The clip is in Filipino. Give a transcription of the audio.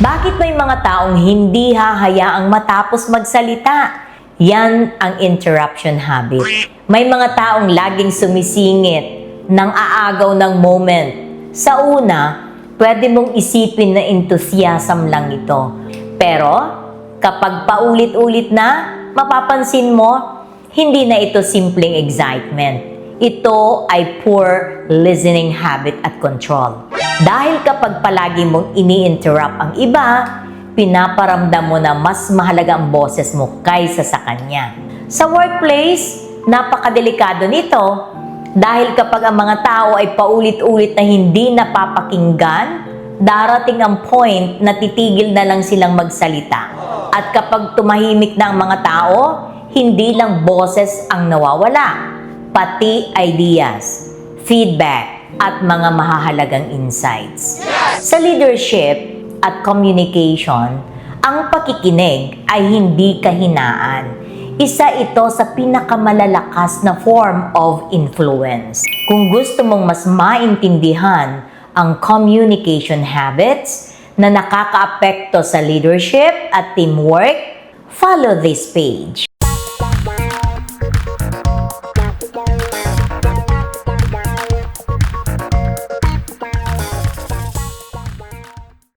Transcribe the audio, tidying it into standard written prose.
Bakit may mga taong hindi hahayaang matapos magsalita? Yan ang interruption habit. May mga taong laging sumisingit ng aagaw ng moment. Sa una, pwede mong isipin na enthusiasm lang ito. Pero, kapag paulit-ulit na, mapapansin mo, hindi na ito simpleng excitement. Ito ay poor listening habit at control. Dahil kapag palagi mong ini-interrupt ang iba, pinaparamdam mo na mas mahalaga ang boses mo kaysa sa kanya. Sa workplace, napakadelikado nito dahil kapag ang mga tao ay paulit-ulit na hindi napapakinggan, darating ang point na titigil na lang silang magsalita. At kapag tumahimik na ang mga tao, hindi lang boses ang nawawala, pati ideas, feedback, at mga mahahalagang insights. Sa leadership at communication, ang pakikinig ay hindi kahinaan. Isa ito sa pinakamalalakas na form of influence. Kung gusto mong mas maintindihan ang communication habits na nakakaapekto sa leadership at teamwork, follow this page.